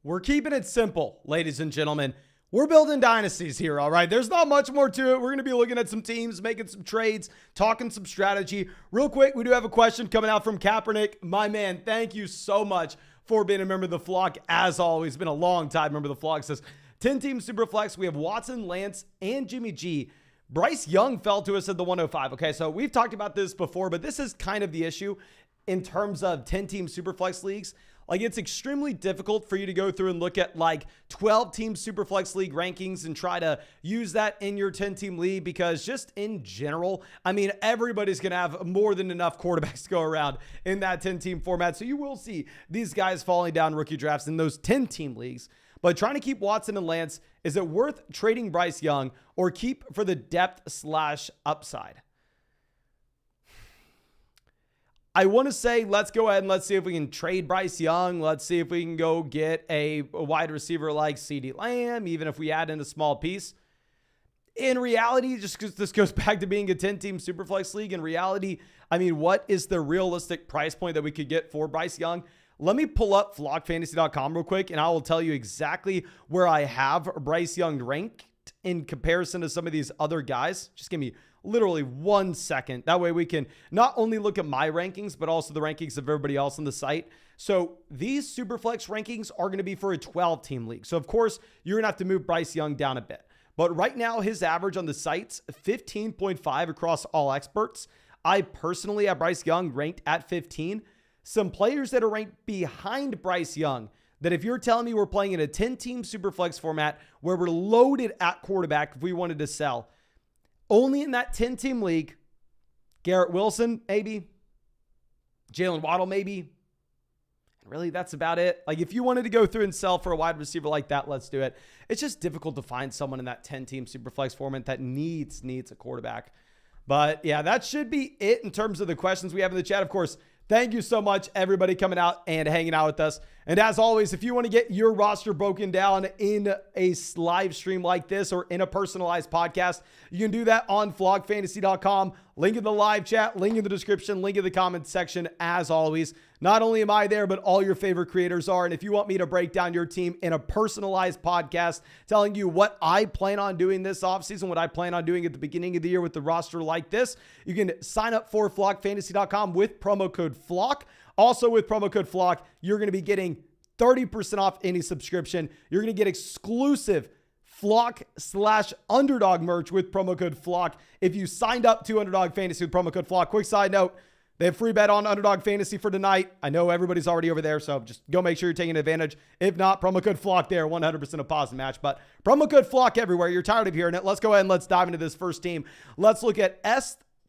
We're keeping it simple, ladies and gentlemen. We're building dynasties here, all right? There's not much more to it. We're going to be looking at some teams, making some trades, talking some strategy. Real quick, we do have a question coming out from Kaepernick. My man, thank you so much for being a member of the flock. As always, been a long time member of the flock. Says 10-team Superflex. We have Watson, Lance, and Jimmy G. Bryce Young fell to us at the 105. Okay, so we've talked about this before, but this is kind of the issue in terms of 10-team Superflex leagues. Like, it's extremely difficult for you to go through and look at like 12-team Superflex league rankings and try to use that in your 10-team league, because just in general, I mean, everybody's going to have more than enough quarterbacks to go around in that 10-team format. So you will see these guys falling down rookie drafts in those 10-team leagues. But trying to keep Watson and Lance, is it worth trading Bryce Young or keep for the depth/upside? I want to say, let's go ahead and let's see if we can trade Bryce Young. Let's see if we can go get a wide receiver like CeeDee Lamb, even if we add in a small piece. In reality, just because this goes back to being a 10-team Superflex league, in reality, I mean, what is the realistic price point that we could get for Bryce Young? Let me pull up flockfantasy.com real quick, and I will tell you exactly where I have Bryce Young ranked in comparison to some of these other guys. Just give me literally 1 second. That way we can not only look at my rankings, but also the rankings of everybody else on the site. So these Superflex rankings are going to be for a 12-team league. So of course, you're going to have to move Bryce Young down a bit. But right now, his average on the site's 15.5 across all experts. I personally have Bryce Young ranked at 15. Some players that are ranked behind Bryce Young, that if you're telling me we're playing in a 10-team Superflex format where we're loaded at quarterback if we wanted to sell, only in that 10-team league, Garrett Wilson, maybe. Jalen Waddle, maybe. And really, that's about it. Like, if you wanted to go through and sell for a wide receiver like that, let's do it. It's just difficult to find someone in that 10-team Superflex format that needs a quarterback. But, yeah, that should be it in terms of the questions we have in the chat. Of course, thank you so much, everybody coming out and hanging out with us. And as always, if you want to get your roster broken down in a live stream like this or in a personalized podcast, you can do that on flockfantasy.com. Link in the live chat, link in the description, link in the comments section. As always, not only am I there, but all your favorite creators are. And if you want me to break down your team in a personalized podcast, telling you what I plan on doing this offseason, what I plan on doing at the beginning of the year with the roster like this, you can sign up for flockfantasy.com with promo code FLOCK. Also, with promo code FLOCK, you're going to be getting 30% off any subscription. You're going to get exclusive Flock/Underdog merch with promo code FLOCK if you signed up to Underdog Fantasy with promo code FLOCK. Quick side note, they have free bet on Underdog Fantasy for tonight. I know everybody's already over there, so just go make sure you're taking advantage. If not, promo code FLOCK there, 100% a positive match. But promo code FLOCK everywhere. You're tired of hearing it. Let's go ahead and let's dive into this first team. Let's look at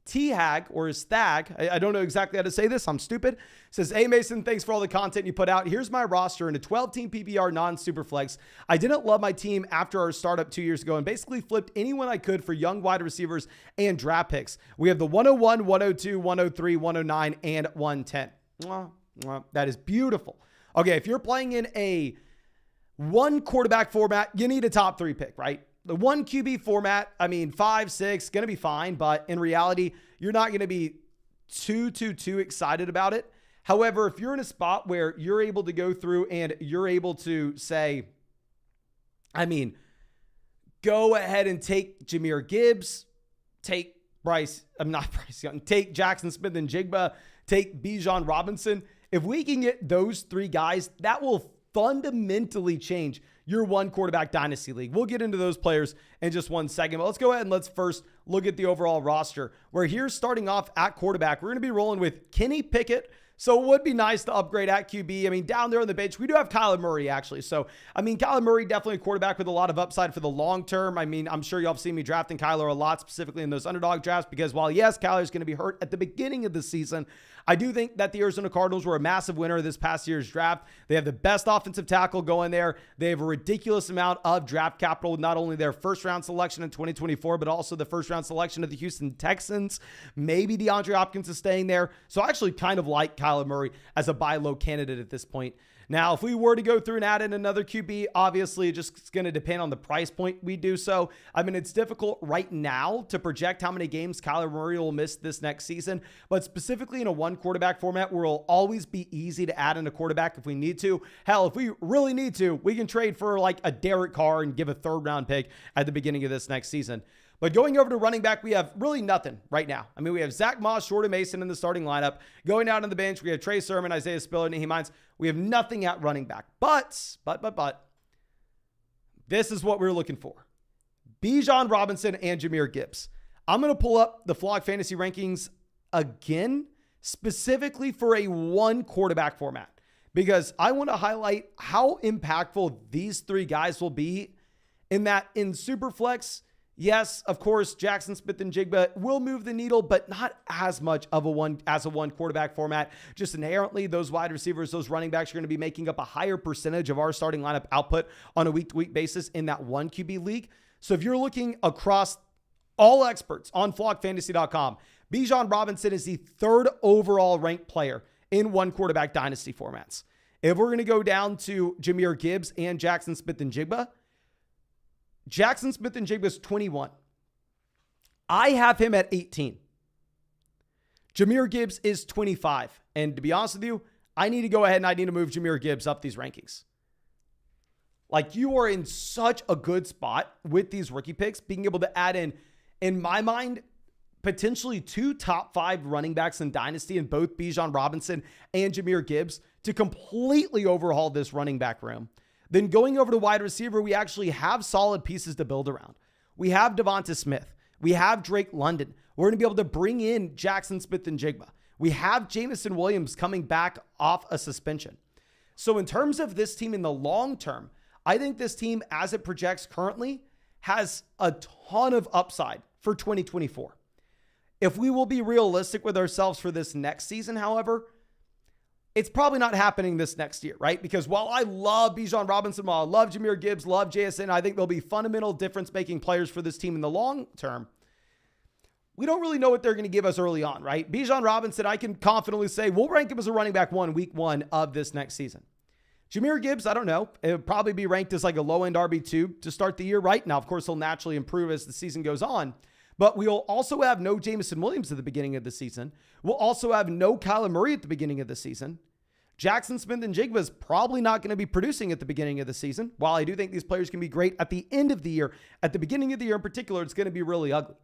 T-Hag or Stag. I don't know exactly how to say this. I'm stupid. It says, hey, Mason, thanks for all the content you put out. Here's my roster in a 12-team PPR non-Superflex. I didn't love my team after our startup 2 years ago and basically flipped anyone I could for young wide receivers and draft picks. We have the 101, 102, 103, 109, and 110. That is beautiful. Okay, if you're playing in a one quarterback format, you need a top 3 pick, right? The 1 QB format, I mean, 5, 6, going to be fine. But in reality, you're not going to be too excited about it. However, if you're in a spot where you're able to go through and you're able to say, I mean, go ahead and take Jahmyr Gibbs, take take Jackson Smith and Jigba, take Bijan Robinson. If we can get those 3 guys, that will fundamentally change your one quarterback dynasty league. We'll get into those players in just 1 second, but let's go ahead and let's first look at the overall roster. Where here, starting off at quarterback, we're going to be rolling with Kenny Pickett. So it would be nice to upgrade at QB. I mean, down there on the bench, we do have Kyler Murray, actually. So, I mean, Kyler Murray, definitely a quarterback with a lot of upside for the long term. I mean, I'm sure y'all have seen me drafting Kyler a lot, specifically in those underdog drafts, because while, yes, Kyler's going to be hurt at the beginning of the season, I do think that the Arizona Cardinals were a massive winner of this past year's draft. They have the best offensive tackle going there. They have a ridiculous amount of draft capital, not only their first-round selection in 2024, but also the first-round selection of the Houston Texans. Maybe DeAndre Hopkins is staying there. So I actually kind of like Kyler Murray as a buy low candidate at this point. Now, if we were to go through and add in another QB, obviously it's going to depend on the price point we do so. I mean, it's difficult right now to project how many games Kyler Murray will miss this next season, but specifically in a one quarterback format where it'll always be easy to add in a quarterback if we need to. Hell, if we really need to, we can trade for like a Derek Carr and give a 3rd round pick at the beginning of this next season. But going over to running back, we have really nothing right now. I mean, we have Zach Moss, Jordan Mason in the starting lineup. Going out on the bench, we have Trey Sermon, Isaiah Spiller, Naheem Hines. We have nothing at running back. But, this is what we're looking for. Bijan Robinson and Jahmyr Gibbs. I'm going to pull up the Flock Fantasy rankings again, specifically for a one quarterback format, because I want to highlight how impactful these 3 guys will be in that in Superflex. Yes, of course, Jackson Smith-Njigba will move the needle, but not as much of a one quarterback format. Just inherently, those wide receivers, those running backs are going to be making up a higher percentage of our starting lineup output on a week-to-week basis in that one QB league. So if you're looking across all experts on flockfantasy.com, Bijan Robinson is the 3rd overall ranked player in one quarterback dynasty formats. If we're going to go down to Jahmyr Gibbs and Jackson Smith-Njigba, Jackson Smith-Njigba is 21. I have him at 18. Jahmyr Gibbs is 25. And to be honest with you, I need to go ahead and I need to move Jahmyr Gibbs up these rankings. Like, you are in such a good spot with these rookie picks, being able to add in my mind, potentially 2 top 5 running backs in Dynasty in both Bijan Robinson and Jahmyr Gibbs to completely overhaul this running back room. Then going over to wide receiver, we actually have solid pieces to build around. We have Devonta Smith. We have Drake London. We're going to be able to bring in Jackson Smith-Njigba. We have Jameson Williams coming back off a suspension. So in terms of this team in the long term, I think this team, as it projects currently, has a ton of upside for 2024. If we will be realistic with ourselves for this next season, however, it's probably not happening this next year, right? Because while I love Bijan Robinson, while I love Jahmyr Gibbs, love JSN, I think they'll be fundamental difference-making players for this team in the long term. We don't really know what they're going to give us early on, right? Bijan Robinson, I can confidently say we'll rank him as a running back 1 week 1 of this next season. Jahmyr Gibbs, I don't know. It would probably be ranked as like a low-end RB2 to start the year, right? Now, of course, he'll naturally improve as the season goes on. But we'll also have no Jameson Williams at the beginning of the season. We'll also have no Kyler Murray at the beginning of the season. Jackson Smith-Njigba is probably not going to be producing at the beginning of the season. While I do think these players can be great at the end of the year, at the beginning of the year in particular, it's going to be really ugly.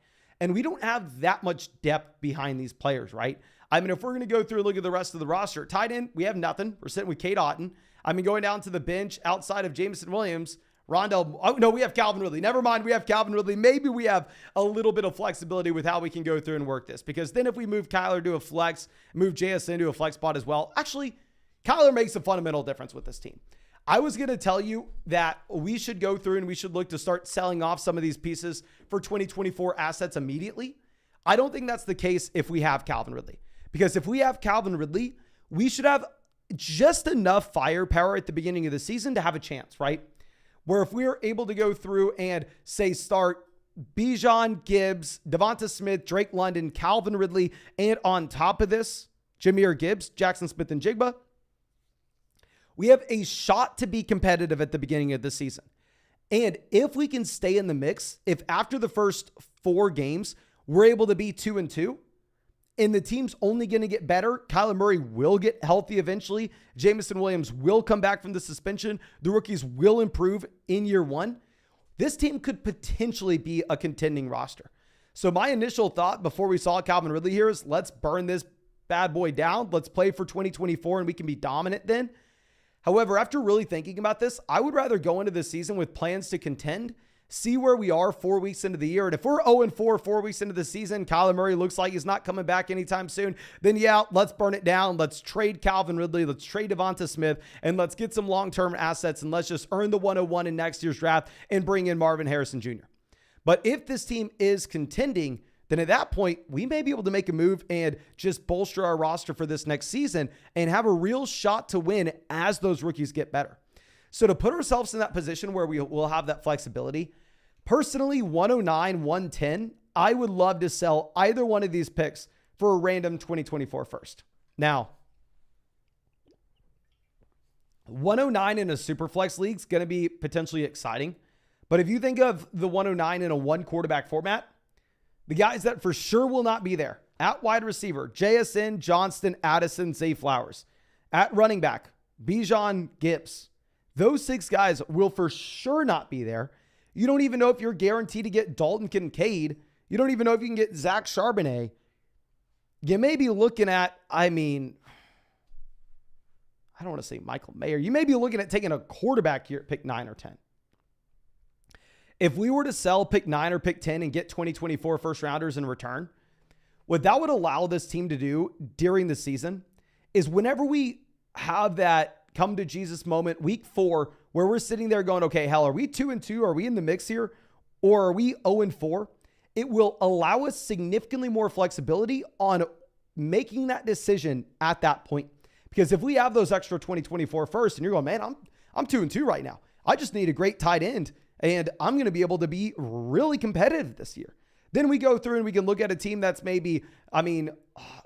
And we don't have that much depth behind these players, right? I mean, if we're going to go through and look at the rest of the roster, tight end, we have nothing. We're sitting with Cade Otton. I mean, going down to the bench outside of Jameson Williams, Rondell, oh no, we have Calvin Ridley. Never mind, we have Calvin Ridley. Maybe we have a little bit of flexibility with how we can go through and work this. Because then if we move Kyler to a flex, move JSN to a flex spot as well, actually, Kyler makes a fundamental difference with this team. I was going to tell you that we should go through and we should look to start selling off some of these pieces for 2024 assets immediately. I don't think that's the case if we have Calvin Ridley. Because if we have Calvin Ridley, we should have just enough firepower at the beginning of the season to have a chance, right? Where if we're able to go through and say start Bijan, Gibbs, Devonta Smith, Drake London, Calvin Ridley, and on top of this, Jahmyr Gibbs, Jackson Smith-Njigba, we have a shot to be competitive at the beginning of the season. And if we can stay in the mix, if after the first 4 games, we're able to be 2-2, and the team's only going to get better, Kyler Murray will get healthy eventually, Jameson Williams will come back from the suspension, the rookies will improve in year 1, this team could potentially be a contending roster. So my initial thought before we saw Calvin Ridley here is let's burn this bad boy down. Let's play for 2024 and we can be dominant then. However, after really thinking about this, I would rather go into this season with plans to contend, see where we are 4 weeks into the year. And if we're 0-4, 4 weeks into the season, Kyler Murray looks like he's not coming back anytime soon, then yeah, let's burn it down. Let's trade Calvin Ridley. Let's trade Devonta Smith, and let's get some long-term assets, and let's just earn the 101 in next year's draft and bring in Marvin Harrison Jr. But if this team is contending, then at that point, we may be able to make a move and just bolster our roster for this next season and have a real shot to win as those rookies get better. So to put ourselves in that position where we will have that flexibility, personally, 109, 110, I would love to sell either one of these picks for a random 2024 first. Now, 109 in a super flex league is going to be potentially exciting. But if you think of the 109 in a one quarterback format, the guys that for sure will not be there at wide receiver, JSN, Johnston, Addison, Zay Flowers. At running back, Bijan, Gibbs. Those 6 guys will for sure not be there. You don't even know if you're guaranteed to get Dalton Kincaid. You don't even know if you can get Zach Charbonnet. You may be looking at, I don't want to say Michael Mayer. You may be looking at taking a quarterback here at pick 9 or 10. If we were to sell pick 9 or pick 10 and get 2024 first rounders in return, what that would allow this team to do during the season is whenever we have that come to Jesus moment, week 4, where we're sitting there going, okay, hell, are we 2-2? Are we in the mix here? Or are we 0-4? It will allow us significantly more flexibility on making that decision at that point. Because if we have those extra 2024 first and you're going, man, I'm 2-2 right now. I just need a great tight end and I'm going to be able to be really competitive this year. Then we go through and we can look at a team that's maybe, 1-3,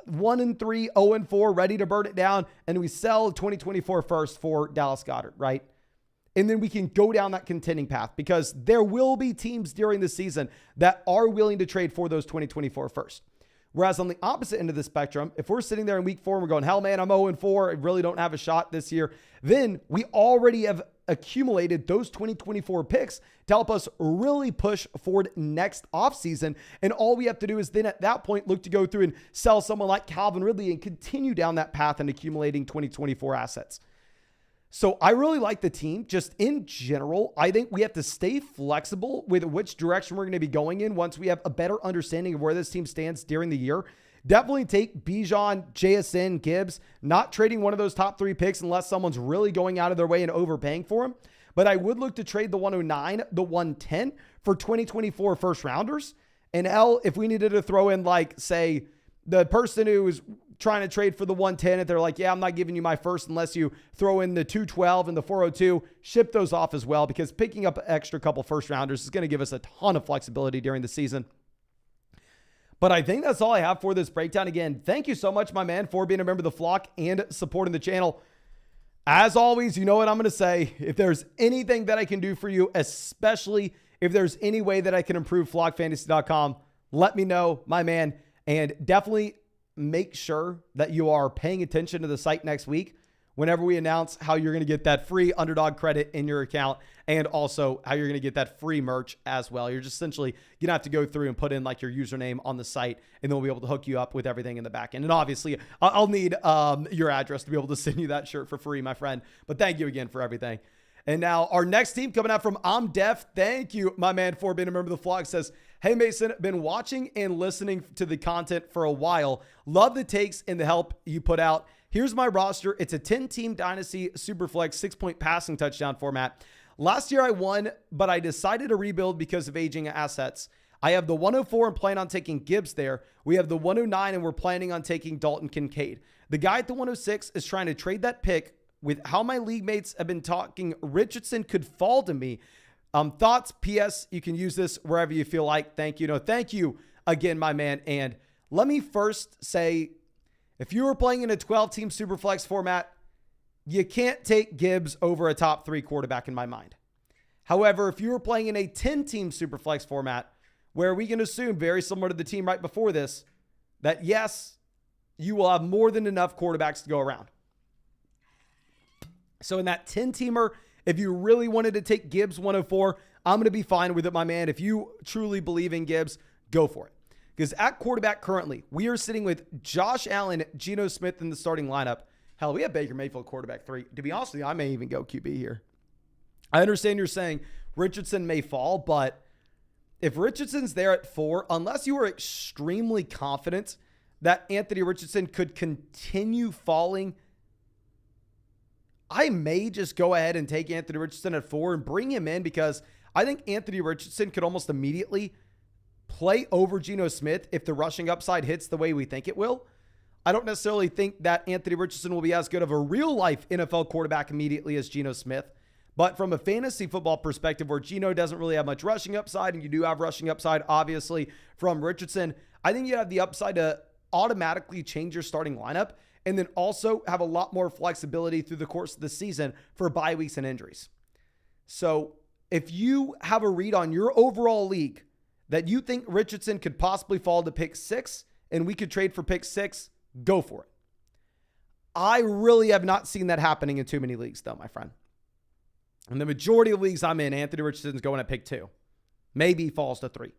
0-4, ready to burn it down. And we sell 2024 first for Dallas Goedert, right? And then we can go down that contending path because there will be teams during the season that are willing to trade for those 2024 first. Whereas on the opposite end of the spectrum, if we're sitting there in week 4 and we're going, hell man, I'm 0-4, I really don't have a shot this year, then we already have accumulated those 2024 picks to help us really push forward next offseason. And all we have to do is then at that point look to go through and sell someone like Calvin Ridley and continue down that path and accumulating 2024 assets. So I really like the team. Just in general, I think we have to stay flexible with which direction we're going to be going in once we have a better understanding of where this team stands during the year. Definitely take Bijan, JSN, Gibbs, not trading one of those top 3 picks unless someone's really going out of their way and overpaying for him. But I would look to trade the 109, the 110 for 2024 first rounders. And hell, if we needed to throw in say the person who is trying to trade for the 110, and they're like, yeah, I'm not giving you my first unless you throw in the 212 and the 402, ship those off as well, because picking up an extra couple first rounders is going to give us a ton of flexibility during the season. But I think that's all I have for this breakdown. Again, thank you so much, my man, for being a member of the flock and supporting the channel. As always, you know what I'm going to say. If there's anything that I can do for you, especially if there's any way that I can improve flockfantasy.com, let me know, my man. And definitely make sure that you are paying attention to the site next week whenever we announce how you're going to get that free underdog credit in your account and also how you're going to get that free merch as well. You're just essentially going to have to go through and put in your username on the site, and then we'll be able to hook you up with everything in the back end. And obviously I'll need your address to be able to send you that shirt for free, my friend. But thank you again for everything. And now our next team coming out from I'm Def. Thank you, my man, for being a member of the vlog. Says, hey, Mason, been watching and listening to the content for a while. Love the takes and the help you put out. Here's my roster. It's a 10-team Dynasty Superflex 6-point passing touchdown format. Last year I won, but I decided to rebuild because of aging assets. I have the 104 and plan on taking Gibbs there. We have the 109 and we're planning on taking Dalton Kincaid. The guy at the 106 is trying to trade that pick. With how my league mates have been talking, Richardson could fall to me. Thoughts? P.S. You can use this wherever you feel like. Thank you. No, thank you again, my man. And let me first say, if you were playing in a 12-team Superflex format, you can't take Gibbs over a top 3 quarterback in my mind. However, if you were playing in a 10-team Superflex format, where we can assume, very similar to the team right before this, that yes, you will have more than enough quarterbacks to go around. So in that 10-teamer, if you really wanted to take Gibbs 104, I'm going to be fine with it, my man. If you truly believe in Gibbs, go for it. Because at quarterback currently, we are sitting with Josh Allen, Geno Smith in the starting lineup. Hell, we have Baker Mayfield quarterback 3. To be honest with you, I may even go QB here. I understand you're saying Richardson may fall, but if Richardson's there at 4, unless you are extremely confident that Anthony Richardson could continue falling, I may just go ahead and take Anthony Richardson at 4 and bring him in, because I think Anthony Richardson could almost immediately play over Geno Smith if the rushing upside hits the way we think it will. I don't necessarily think that Anthony Richardson will be as good of a real-life NFL quarterback immediately as Geno Smith. But from a fantasy football perspective, where Geno doesn't really have much rushing upside, and you do have rushing upside, obviously, from Richardson, I think you have the upside to automatically change your starting lineup and then also have a lot more flexibility through the course of the season for bye weeks and injuries. So if you have a read on your overall league that you think Richardson could possibly fall to pick 6 and we could trade for pick 6, go for it. I really have not seen that happening in too many leagues though, my friend. In the majority of leagues I'm in, Anthony Richardson's going at pick 2. Maybe he falls to 3.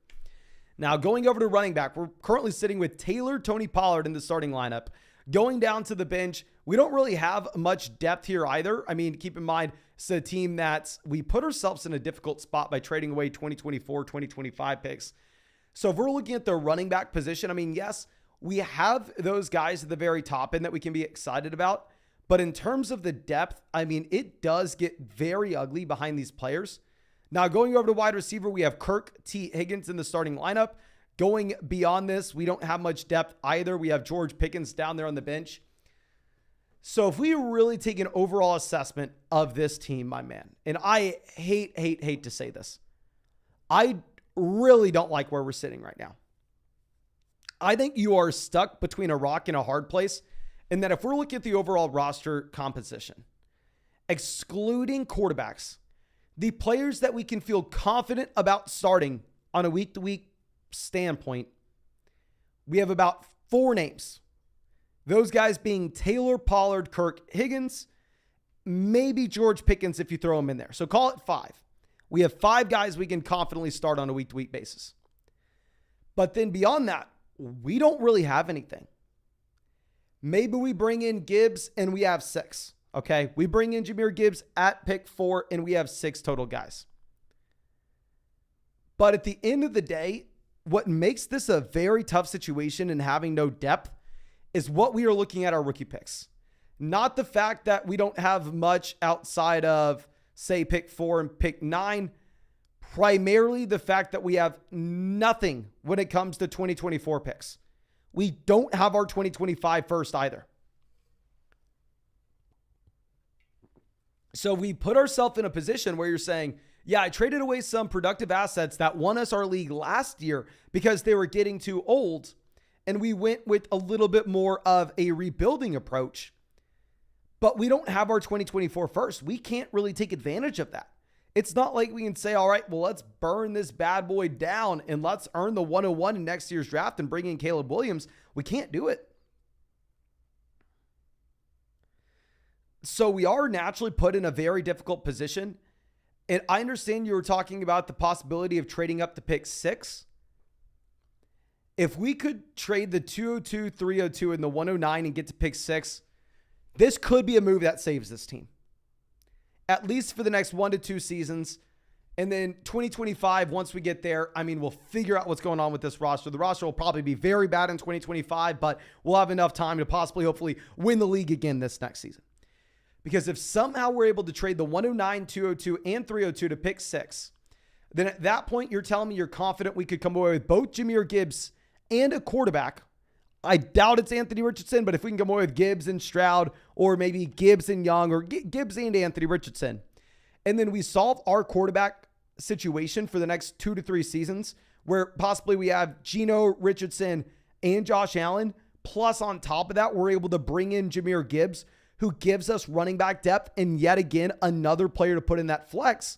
Now, going over to running back, we're currently sitting with Taylor, Tony Pollard in the starting lineup. Going down to the bench, we don't really have much depth here either. I mean, keep in mind, it's a team that we put ourselves in a difficult spot by trading away 2024, 2025 picks. So if we're looking at the running back position, I mean, yes, we have those guys at the very top end that we can be excited about. But in terms of the depth, I mean, it does get very ugly behind these players. Now, going over to wide receiver, we have Kirk T. Higgins in the starting lineup. Going beyond this, we don't have much depth either. We have George Pickens down there on the bench. So if we really take an overall assessment of this team, my man, and I hate to say this, I really don't like where we're sitting right now. I think you are stuck between a rock and a hard place. And that if we're looking at the overall roster composition, excluding quarterbacks, the players that we can feel confident about starting on a week-to-week standpoint, we have about 4 names. Those guys being Taylor, Pollard, Kirk, Higgins, maybe George Pickens if you throw him in there. So call it 5. We have 5 guys we can confidently start on a week-to-week basis. But then beyond that, we don't really have anything. Maybe we bring in Gibbs and we have 6. Okay. We bring in Jahmyr Gibbs at pick 4 and we have 6 total guys. But at the end of the day, what makes this a very tough situation and having no depth is what we are looking at our rookie picks. Not the fact that we don't have much outside of, say, pick 4 and pick 9. Primarily the fact that we have nothing when it comes to 2024 picks. We don't have our 2025 first either. So we put ourselves in a position where you're saying, yeah, I traded away some productive assets that won us our league last year because they were getting too old. And we went with a little bit more of a rebuilding approach. But we don't have our 2024 first. We can't really take advantage of that. It's not like we can say, all right, well, let's burn this bad boy down and let's earn the 101 in next year's draft and bring in Caleb Williams. We can't do it. So we are naturally put in a very difficult position. And I understand you were talking about the possibility of trading up to pick 6. If we could trade the 202, 302, and the 109 and get to pick 6, this could be a move that saves this team. At least for the next 1 to 2 seasons. And then 2025, once we get there, I mean, we'll figure out what's going on with this roster. The roster will probably be very bad in 2025, but we'll have enough time to possibly, hopefully, win the league again this next season. Because if somehow we're able to trade the 109, 202, and 302 to pick 6, then at that point, you're telling me you're confident we could come away with both Jahmyr Gibbs and a quarterback. I doubt it's Anthony Richardson, but if we can come away with Gibbs and Stroud, or maybe Gibbs and Young, or Gibbs and Anthony Richardson, and then we solve our quarterback situation for the next 2 to 3 seasons, where possibly we have Geno, Richardson, and Josh Allen, plus on top of that, we're able to bring in Jahmyr Gibbs, who gives us running back depth, and yet again, another player to put in that flex.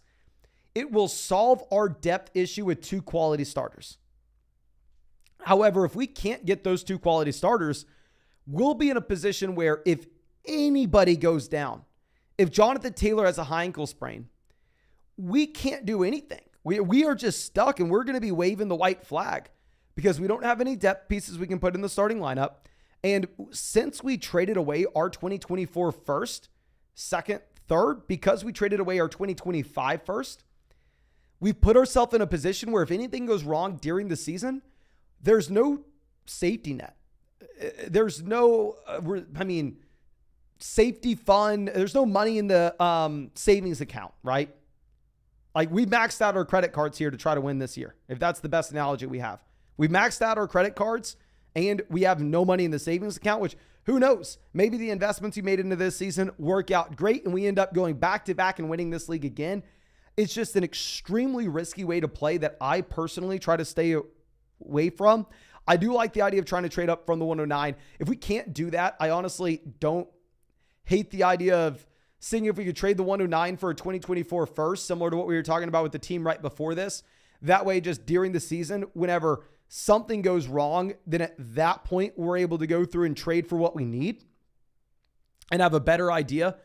It will solve our depth issue with 2 quality starters. However, if we can't get those 2 quality starters, we'll be in a position where if anybody goes down, if Jonathan Taylor has a high ankle sprain, we can't do anything. We are just stuck, and we're going to be waving the white flag because we don't have any depth pieces we can put in the starting lineup. And since we traded away our 2024 first, second, third, because we traded away our 2025 first, we've put ourselves in a position where if anything goes wrong during the season, there's no safety net. There's no, safety fund. There's no money in the savings account, right? Like we maxed out our credit cards here to try to win this year. If that's the best analogy we have. We maxed out our credit cards and we have no money in the savings account, which who knows? Maybe the investments you made into this season work out great and we end up going back to back and winning this league again. It's just an extremely risky way to play that I personally try to stay away from. I do like the idea of trying to trade up from the 109. If we can't do that, I honestly don't hate the idea of seeing if we could trade the 109 for a 2024 first, similar to what we were talking about with the team right before this. That way, just during the season, whenever something goes wrong, then at that point, we're able to go through and trade for what we need and have a better idea.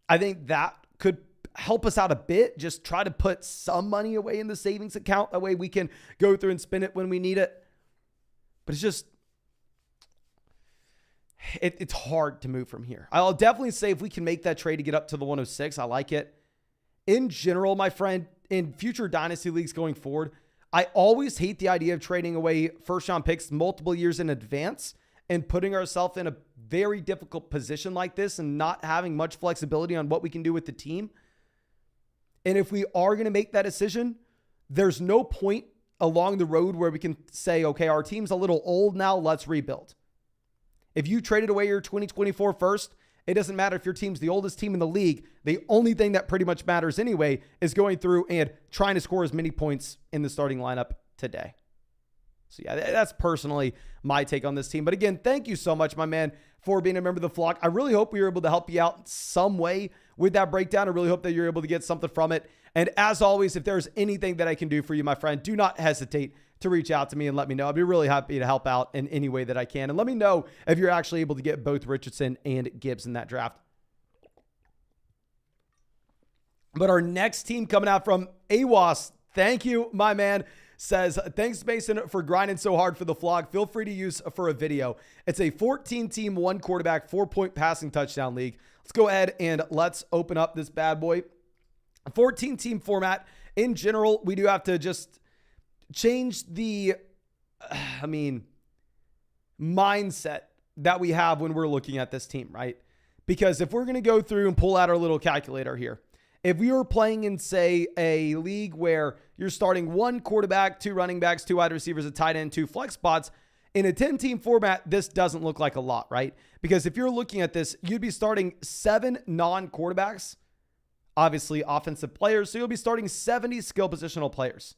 I think that could help us out a bit. Just try to put some money away in the savings account. That way we can go through and spend it when we need it. But it's just, it's hard to move from here. I'll definitely say if we can make that trade to get up to the 106, I like it. In general, my friend, in future Dynasty leagues going forward, I always hate the idea of trading away first-round picks multiple years in advance and putting ourselves in a very difficult position like this and not having much flexibility on what we can do with the team. And if we are going to make that decision, there's no point along the road where we can say, okay, our team's a little old now, let's rebuild. If you traded away your 2024 first, it doesn't matter if your team's the oldest team in the league. The only thing that pretty much matters anyway is going through and trying to score as many points in the starting lineup today. So yeah, that's personally my take on this team. But again, thank you so much, my man, for being a member of the flock. I really hope we were able to help you out in some way with that breakdown. I really hope that you're able to get something from it. And as always, if there's anything that I can do for you, my friend, do not hesitate to reach out to me and let me know. I'd be really happy to help out in any way that I can. And let me know if you're actually able to get both Richardson and Gibbs in that draft. But our next team coming out from AWAS, thank you, my man, says, thanks, Mason, for grinding so hard for the vlog. Feel free to use for a video. It's a 14-team, 1-quarterback, 4-point passing touchdown league. Let's go ahead and let's open up this bad boy. A 14-team format. In general, we do have to just change the, mindset that we have when we're looking at this team, right? Because if we're going to go through and pull out our little calculator here, if we were playing in, say, a league where you're starting 1 quarterback, 2 running backs, 2 wide receivers, a tight end, 2 flex spots, in a 10-team format, this doesn't look like a lot, right? Because if you're looking at this, you'd be starting 7 non-quarterbacks, obviously offensive players, so you'll be starting 70 skill positional players.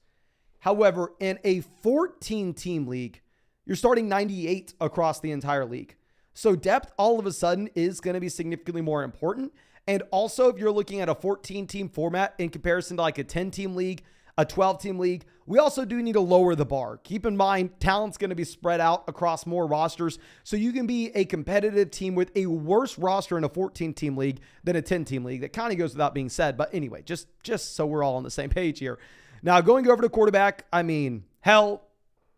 However, in a 14-team league, you're starting 98 across the entire league. So depth all of a sudden is going to be significantly more important. And also, if you're looking at a 14-team format in comparison to like a 10-team league, a 12-team league, we also do need to lower the bar. Keep in mind, talent's going to be spread out across more rosters. So you can be a competitive team with a worse roster in a 14-team league than a 10-team league. That kind of goes without being said. But anyway, just so we're all on the same page here. Now, going over to quarterback,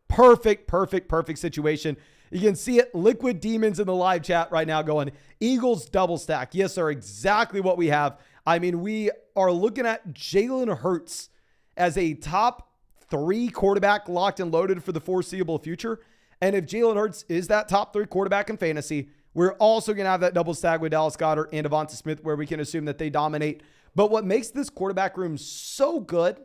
perfect situation. You can see it. Liquid Demons in the live chat right now going, Eagles double stack. Yes, sir. Exactly what we have. We are looking at Jalen Hurts as a top 3 quarterback locked and loaded for the foreseeable future. And if Jalen Hurts is that top 3 quarterback in fantasy, we're also going to have that double stack with Dallas Goedert and Devonta Smith where we can assume that they dominate. But what makes this quarterback room so good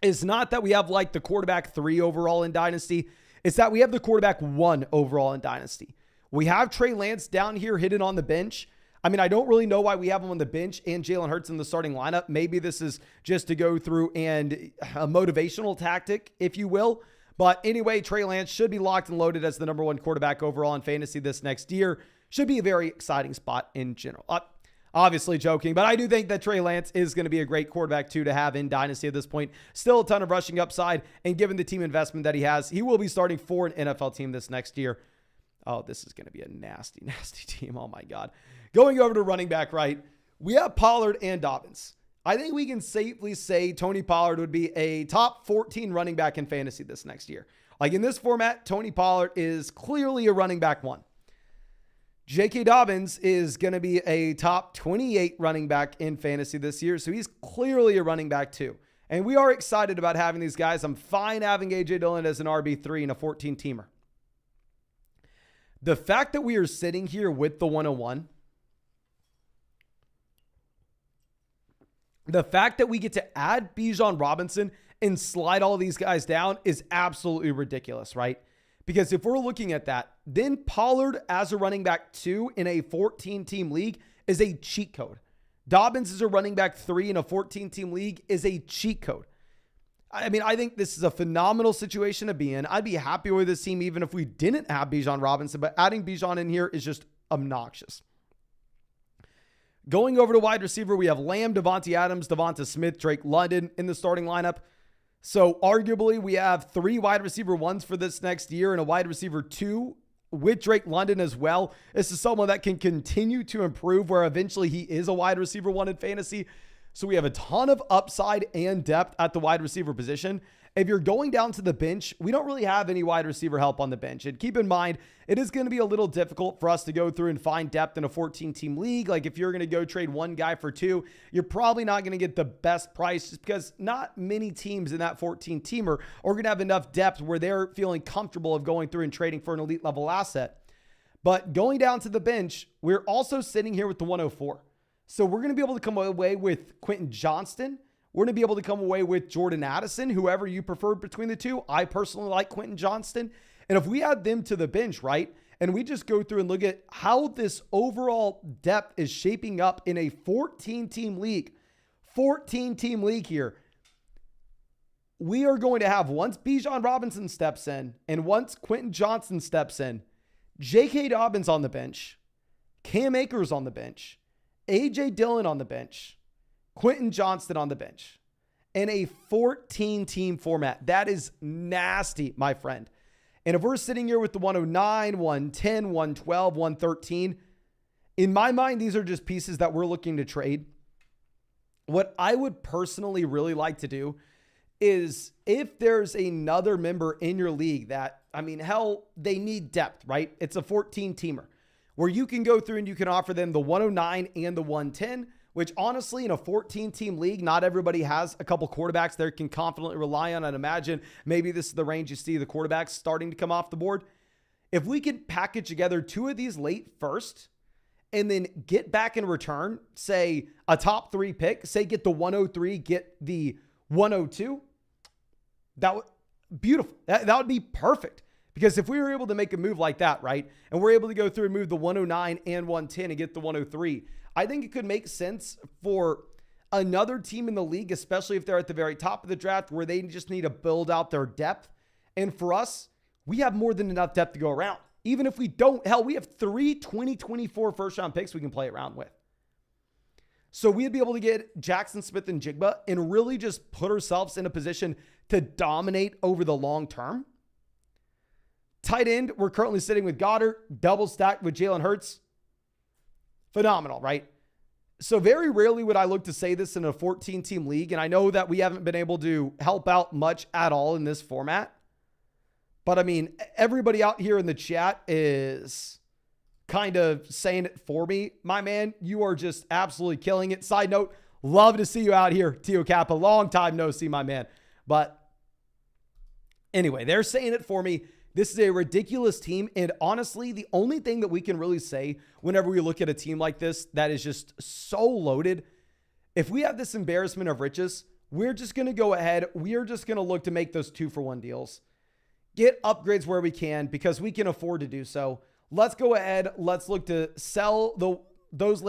is not that we have like the quarterback 3 overall in Dynasty. It's that we have the quarterback 1 overall in Dynasty. We have Trey Lance down here hidden on the bench. I don't really know why we have him on the bench and Jalen Hurts in the starting lineup. Maybe this is just to go through and a motivational tactic, if you will. But anyway, Trey Lance should be locked and loaded as the number 1 quarterback overall in fantasy this next year. Should be a very exciting spot in general. Obviously joking, but I do think that Trey Lance is going to be a great quarterback too to have in Dynasty at this point. Still a ton of rushing upside, and given the team investment that he has, he will be starting for an NFL team this next year. Oh, this is going to be a nasty team. Oh my God. Going over to running back, right? We have Pollard and Dobbins. I think we can safely say Tony Pollard would be a top 14 running back in fantasy this next year. Like in this format, Tony Pollard is clearly a running back 1. J.K. Dobbins is going to be a top 28 running back in fantasy this year, so he's clearly a running back 2. And we are excited about having these guys. I'm fine having A.J. Dillon as an RB3 and a 14-teamer. The fact that we are sitting here with the 101, the fact that we get to add Bijan Robinson and slide all these guys down is absolutely ridiculous, right? Because if we're looking at that, then Pollard as a running back 2 in a 14-team league is a cheat code. Dobbins as a running back 3 in a 14-team league is a cheat code. I mean, I think this is a phenomenal situation to be in. I'd be happy with this team even if we didn't have Bijan Robinson, but adding Bijan in here is just obnoxious. Going over to wide receiver, we have Lamb, Devontae Adams, Devonta Smith, Drake London in the starting lineup. So arguably we have 3 wide receiver 1s for this next year and a wide receiver 2 with Drake London as well. This is someone that can continue to improve where eventually he is a wide receiver 1 in fantasy. So we have a ton of upside and depth at the wide receiver position. If you're going down to the bench, we don't really have any wide receiver help on the bench. And keep in mind, it is going to be a little difficult for us to go through and find depth in a 14-team league. Like if you're going to go trade one guy for 2, you're probably not going to get the best price just because not many teams in that 14-teamer are going to have enough depth where they're feeling comfortable of going through and trading for an elite level asset. But going down to the bench, we're also sitting here with the 104. So we're going to be able to come away with Quentin Johnston. We're going to be able to come away with Jordan Addison, whoever you prefer between the two. I personally like Quentin Johnston. And if we add them to the bench, right, and we just go through and look at how this overall depth is shaping up in a 14-team league here, we are going to have, once Bijan Robinson steps in and once Quentin Johnston steps in, J.K. Dobbins on the bench, Cam Akers on the bench, A.J. Dillon on the bench, Quentin Johnston on the bench in a 14-team format. That is nasty, my friend. And if we're sitting here with the 109, 110, 112, 113, in my mind, these are just pieces that we're looking to trade. What I would personally really like to do is if there's another member in your league that, I mean, hell, they need depth, right? It's a 14-teamer where you can go through and you can offer them the 109 and the 110, which honestly in a 14-team league, not everybody has a couple quarterbacks they can confidently rely on. I'd imagine maybe this is the range you see the quarterbacks starting to come off the board. If we could package together 2 of these late first and then get back in return, say a top 3 pick, say get the 103, get the 102, that would beautiful. That would be perfect. Because if we were able to make a move like that, right, and we're able to go through and move the 109 and 110 and get the 103, I think it could make sense for another team in the league, especially if they're at the very top of the draft where they just need to build out their depth. And for us, we have more than enough depth to go around. Even if we don't, hell, we have 3 2024 first-round picks we can play around with. So we'd be able to get Jackson Smith and Jigba and really just put ourselves in a position to dominate over the long term. Tight end, we're currently sitting with Goddard, double stacked with Jalen Hurts. Phenomenal, right? So very rarely would I look to say this in a 14-team league, and I know that we haven't been able to help out much at all in this format. But I mean, everybody out here in the chat is kind of saying it for me. My man, you are just absolutely killing it. Side note, love to see you out here, Tio Kappa. Long time no see, my man. But anyway, they're saying it for me. This is a ridiculous team. And honestly, the only thing that we can really say whenever we look at a team like this that is just so loaded, if we have this embarrassment of riches, we're just going to go ahead. We are just going to look to make those 2-for-1 deals. Get upgrades where we can because we can afford to do so. Let's go ahead. Let's look to sell those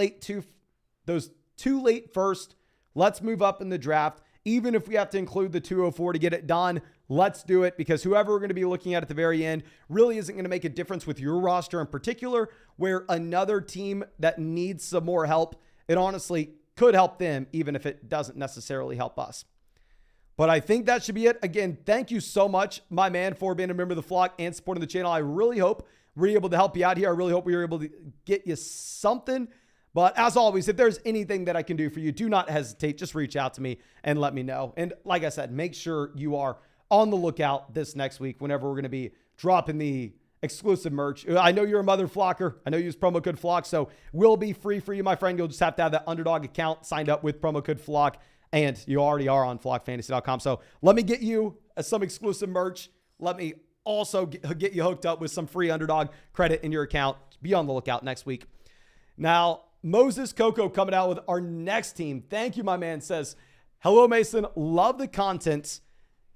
two late first. Let's move up in the draft. Even if we have to include the 204 to get it done, let's do it because whoever we're going to be looking at the very end really isn't going to make a difference with your roster in particular, where another team that needs some more help, it honestly could help them even if it doesn't necessarily help us. But I think that should be it. Again, thank you so much, my man, for being a member of the flock and supporting the channel. I really hope we're able to help you out here. I really hope we were able to get you something. But as always, if there's anything that I can do for you, do not hesitate. Just reach out to me and let me know. And like I said, make sure you are on the lookout this next week whenever we're going to be dropping the exclusive merch. I know you're a mother flocker. I know you use promo code FLOCK, so will be free for you, my friend. You'll just have to have that Underdog account signed up with promo code FLOCK, and you already are on flockfantasy.com. So let me get you some exclusive merch. Let me also get you hooked up with some free Underdog credit in your account. Be on the lookout next week. Now, Moses Coco coming out with our next team. Thank you, my man. Says, hello, Mason. Love the content.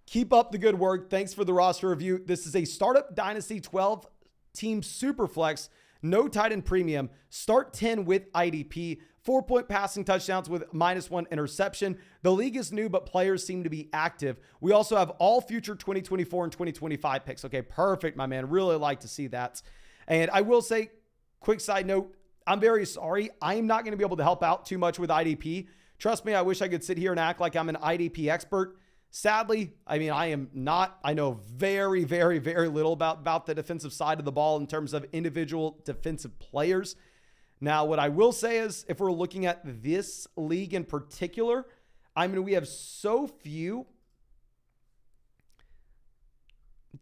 Keep up the good work. Thanks for the roster review. This is a startup Dynasty 12-team Superflex no tight end premium, start 10 with IDP, 4-point passing touchdowns with -1 interception. The league is new, but players seem to be active. We also have all future 2024 and 2025 picks. Okay, perfect, my man. Really like to see that. And I will say, quick side note, I'm very sorry. I'm not going to be able to help out too much with IDP. Trust me, I wish I could sit here and act like I'm an IDP expert. Sadly, I mean, I am not. I know very, very, very little about the defensive side of the ball in terms of individual defensive players. Now, what I will say is, if we're looking at this league in particular, I mean, we have so few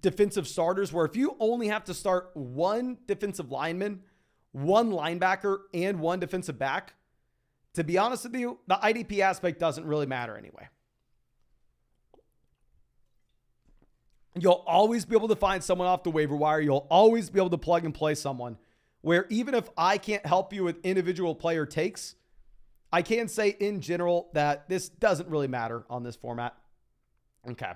defensive starters where if you only have to start one defensive lineman, one linebacker, and one defensive back, to be honest with you, the IDP aspect doesn't really matter anyway. You'll always be able to find someone off the waiver wire. You'll always be able to plug and play someone where even if I can't help you with individual player takes, I can say in general that this doesn't really matter on this format. Okay.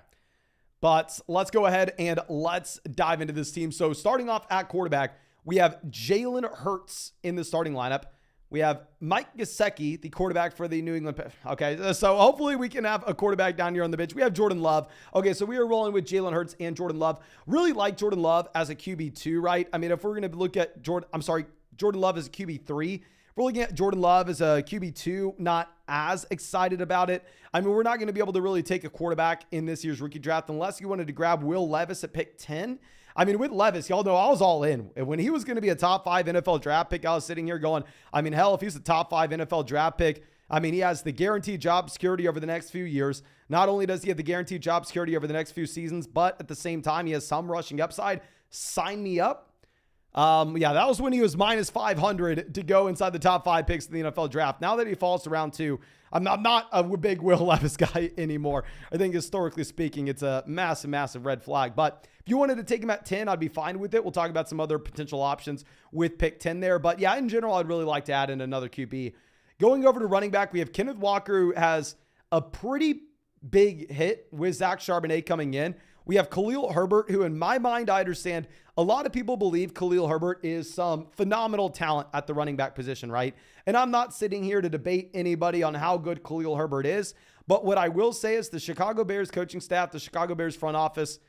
But let's go ahead and let's dive into this team. So starting off at quarterback, we have Jalen Hurts in the starting lineup. We have Mike Gesicki, the quarterback for the New England. Okay, so hopefully we can have a quarterback down here on the bench. We have Jordan Love. Okay, so we are rolling with Jalen Hurts and Jordan Love. Really like Jordan Love as a QB2, right? I mean, if we're going to look at Jordan Love as a QB3. If we're looking at Jordan Love as a QB2, not as excited about it. I mean, we're not going to be able to really take a quarterback in this year's rookie draft unless you wanted to grab Will Levis at pick 10. I mean, with Levis, y'all know I was all in. When he was going to be a top 5 NFL draft pick, I was sitting here going, I mean, hell, if he's a top 5 NFL draft pick, I mean, he has the guaranteed job security over the next few years. Not only does he have the guaranteed job security over the next few seasons, but at the same time, he has some rushing upside. Sign me up. Yeah, that was when he was -500 to go inside the top 5 picks in the NFL draft. Now that he falls to round 2, I'm not a big Will Levis guy anymore. I think historically speaking, it's a massive, massive red flag. But if you wanted to take him at 10, I'd be fine with it. We'll talk about some other potential options with pick 10 there. But yeah, in general, I'd really like to add in another QB. Going over to running back, we have Kenneth Walker, who has a pretty big hit with Zach Charbonnet coming in. We have Khalil Herbert, who in my mind, I understand a lot of people believe Khalil Herbert is some phenomenal talent at the running back position, right? And I'm not sitting here to debate anybody on how good Khalil Herbert is. But what I will say is the Chicago Bears coaching staff, the Chicago Bears front office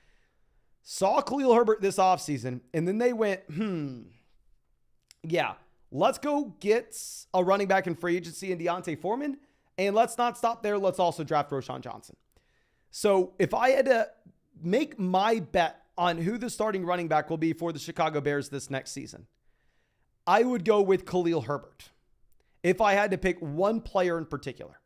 saw Khalil Herbert this offseason, and then they went, yeah, let's go get a running back in free agency in D'Onta Foreman. And let's not stop there. Let's also draft Roschon Johnson. So if I had to make my bet on who the starting running back will be for the Chicago Bears this next season, I would go with Khalil Herbert if I had to pick one player in particular.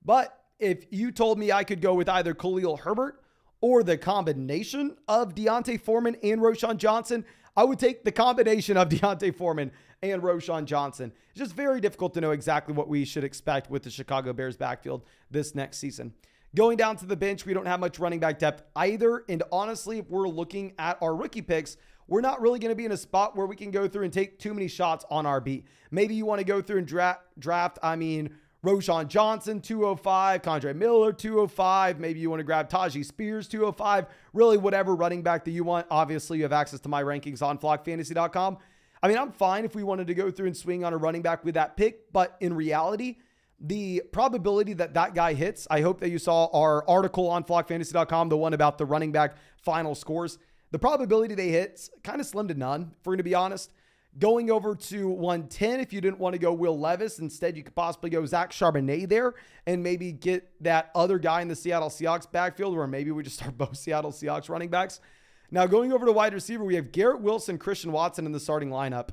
But if you told me I could go with either Khalil Herbert or the combination of D'Onta Foreman and Roschon Johnson, I would take the combination of D'Onta Foreman and Roschon Johnson. It's just very difficult to know exactly what we should expect with the Chicago Bears backfield this next season. Going down to the bench, we don't have much running back depth either. And honestly, if we're looking at our rookie picks, we're not really going to be in a spot where we can go through and take too many shots on RB. Maybe you want to go through and draft, Roschon Johnson, 205, Kendre Miller, 205. Maybe you want to grab Tajee Spears, 205. Really, whatever running back that you want. Obviously, you have access to my rankings on flockfantasy.com. I mean, I'm fine if we wanted to go through and swing on a running back with that pick, but in reality, the probability that that guy hits, I hope that you saw our article on flockfantasy.com, the one about the running back final scores. The probability they hit kind of slim to none, if we're going to be honest. Going over to 110, if you didn't want to go Will Levis, instead you could possibly go Zach Charbonnet there and maybe get that other guy in the Seattle Seahawks backfield, or maybe we just start both Seattle Seahawks running backs. Now going over to wide receiver, we have Garrett Wilson, Christian Watson in the starting lineup.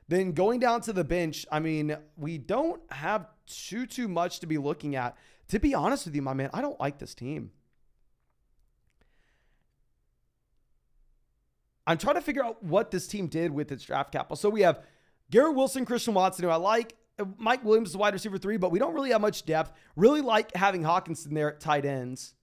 Then going down to the bench, I mean, we don't have too much to be looking at. To be honest with you, my man, I don't like this team. I'm trying to figure out what this team did with its draft capital. So we have Garrett Wilson, Christian Watson, who I like. Mike Williams is wide receiver 3, but we don't really have much depth. Really like having Hawkinson there at tight ends.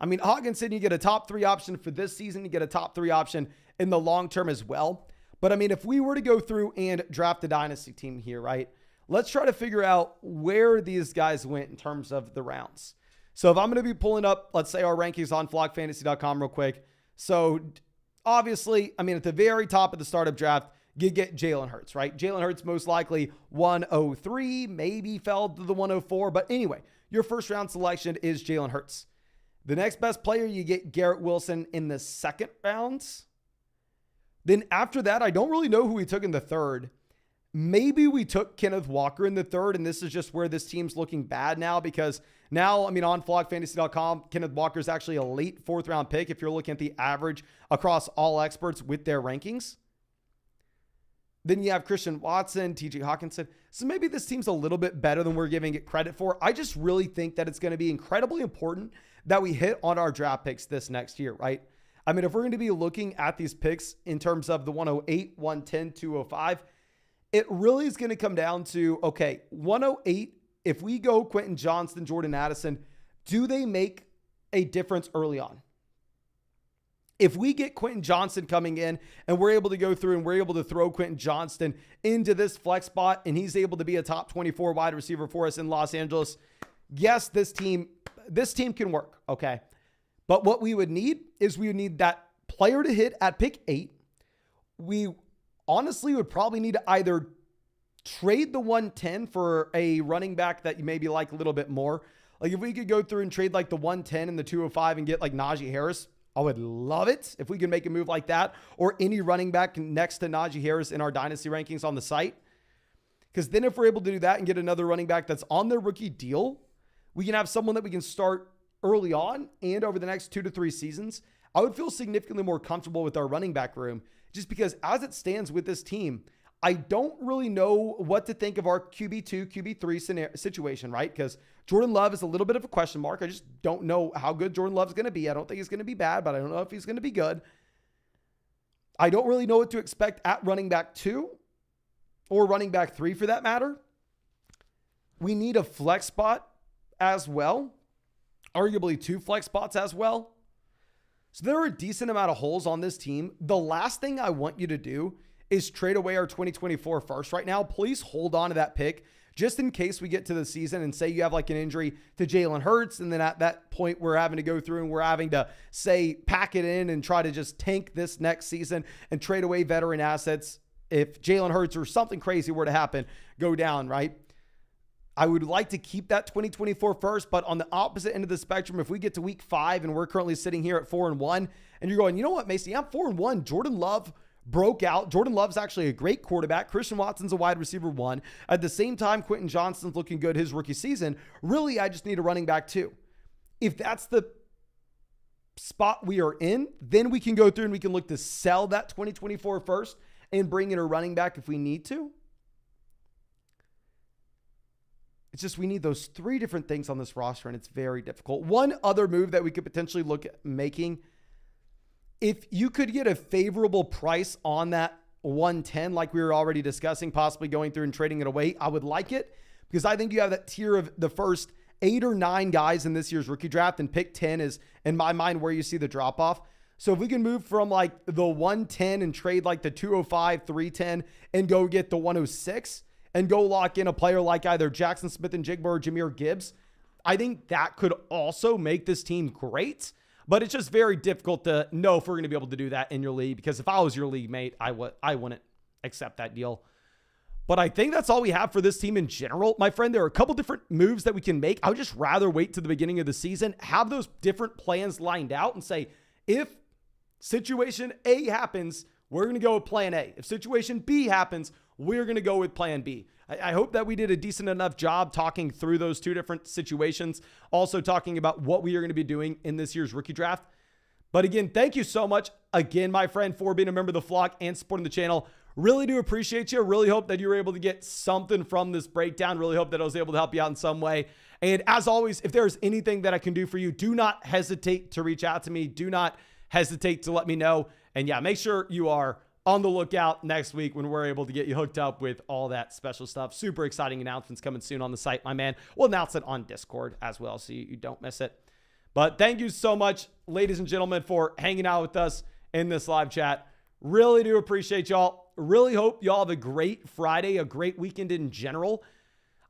I mean, Hawkinson, you get a top 3 option for this season. You get a top 3 option in the long term as well. But I mean, if we were to go through and draft the Dynasty team here, right? Let's try to figure out where these guys went in terms of the rounds. So if I'm going to be pulling up, let's say our rankings on flockfantasy.com real quick. So obviously, I mean, at the very top of the startup draft, you get Jalen Hurts, right? Jalen Hurts most likely 103, maybe fell to the 104. But anyway, your first round selection is Jalen Hurts. The next best player, you get Garrett Wilson in the second round. Then after that, I don't really know who we took in the third. Maybe we took Kenneth Walker in the third, and this is just where this team's looking bad now because now, I mean, on flogfantasy.com, Kenneth Walker is actually a late fourth round pick if you're looking at the average across all experts with their rankings. Then you have Christian Watson, TJ Hawkinson. So maybe this team's a little bit better than we're giving it credit for. I just really think that it's going to be incredibly important that we hit on our draft picks this next year, right? I mean, if we're going to be looking at these picks in terms of the 108, 110, 205, it really is going to come down to, okay, 108, if we go Quentin Johnston, Jordan Addison, do they make a difference early on? If we get Quentin Johnston coming in and we're able to go through and we're able to throw Quentin Johnston into this flex spot and he's able to be a top 24 wide receiver for us in Los Angeles, yes, this team can work, okay? But what we would need is we would need that player to hit at pick 8. We honestly would probably need to either trade the 110 for a running back that you maybe like a little bit more. Like if we could go through and trade like the 110 and the 205 and get like Najee Harris, I would love it if we could make a move like that, or any running back next to Najee Harris in our dynasty rankings on the site. Because then if we're able to do that and get another running back that's on their rookie deal, we can have someone that we can start early on and over the next 2 to 3 seasons. I would feel significantly more comfortable with our running back room just because as it stands with this team, I don't really know what to think of our QB2, QB3 situation, right? Because Jordan Love is a little bit of a question mark. I just don't know how good Jordan Love is going to be. I don't think he's going to be bad, but I don't know if he's going to be good. I don't really know what to expect at running back 2 or running back 3 for that matter. We need a flex spot as well, arguably 2 flex spots as well. So there are a decent amount of holes on this team. The last thing I want you to do is trade away our 2024 first right now. Please hold on to that pick just in case we get to the season and say you have like an injury to Jalen Hurts. And then at that point, we're having to go through and we're having to say, pack it in and try to just tank this next season and trade away veteran assets. If Jalen Hurts or something crazy were to happen, go down, right? I would like to keep that 2024 first, but on the opposite end of the spectrum, if we get to week 5 and we're currently sitting here at 4-1 and you're going, you know what, Macy, I'm 4-1. Jordan Love broke out. Jordan Love's actually a great quarterback. Christian Watson's a wide receiver 1. At the same time, Quentin Johnston's looking good his rookie season. Really, I just need a running back 2. If that's the spot we are in, then we can go through and we can look to sell that 2024 first and bring in a running back if we need to. It's just we need those 3 different things on this roster, and it's very difficult. One other move that we could potentially look at making, if you could get a favorable price on that 110, like we were already discussing, possibly going through and trading it away, I would like it because I think you have that tier of the first 8 or 9 guys in this year's rookie draft, and pick 10 is, in my mind, where you see the drop-off. So if we can move from like the 110 and trade like the 205, 310, and go get the 106, and go lock in a player like either Jackson Smith-Njigba or Jahmyr Gibbs, I think that could also make this team great. But it's just very difficult to know if we're going to be able to do that in your league, because if I was your league mate, I wouldn't accept that deal. But I think that's all we have for this team in general. My friend, there are a couple different moves that we can make. I would just rather wait to the beginning of the season, have those different plans lined out and say, if situation A happens, we're going to go with plan A. If situation B happens, we're going to go with plan B. I hope that we did a decent enough job talking through those 2 different situations. Also talking about what we are going to be doing in this year's rookie draft. But again, thank you so much again, my friend, for being a member of the flock and supporting the channel. Really do appreciate you. Really hope that you were able to get something from this breakdown. Really hope that I was able to help you out in some way. And as always, if there's anything that I can do for you, do not hesitate to reach out to me. Do not hesitate to let me know. And yeah, make sure you are on the lookout next week when we're able to get you hooked up with all that special stuff. Super exciting announcements coming soon on the site, my man. We'll announce it on Discord as well, so you don't miss it. But thank you so much, ladies and gentlemen, for hanging out with us in this live chat. Really do appreciate y'all. Really hope y'all have a great Friday, a great weekend in general.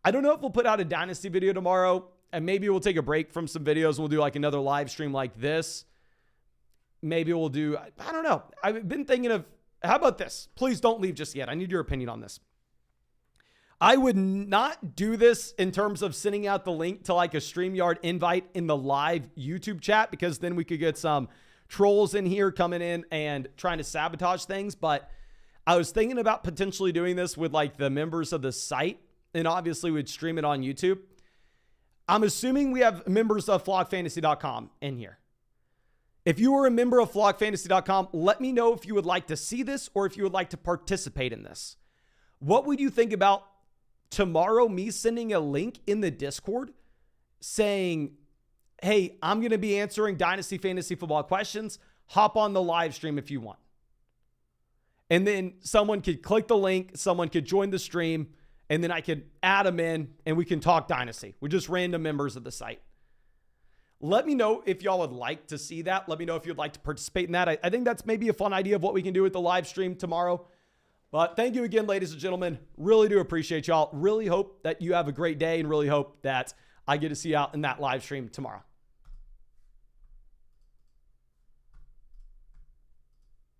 I don't know if we'll put out a Dynasty video tomorrow, and maybe we'll take a break from some videos. We'll do like another live stream like this. Maybe we'll do, I don't know. I've been thinking of how about this? Please don't leave just yet. I need your opinion on this. I would not do this in terms of sending out the link to like a StreamYard invite in the live YouTube chat, because then we could get some trolls in here coming in and trying to sabotage things. But I was thinking about potentially doing this with like the members of the site, and obviously we'd stream it on YouTube. I'm assuming we have members of flockfantasy.com in here. If you are a member of flockfantasy.com, let me know if you would like to see this or if you would like to participate in this. What would you think about tomorrow me sending a link in the Discord saying, hey, I'm going to be answering Dynasty Fantasy Football questions. Hop on the live stream if you want. And then someone could click the link, someone could join the stream, and then I could add them in and we can talk Dynasty with just random members of the site. Let me know if y'all would like to see that. Let me know if you'd like to participate in that. I think that's maybe a fun idea of what we can do with the live stream tomorrow. But thank you again, ladies and gentlemen. Really do appreciate y'all. Really hope that you have a great day and really hope that I get to see you out in that live stream tomorrow.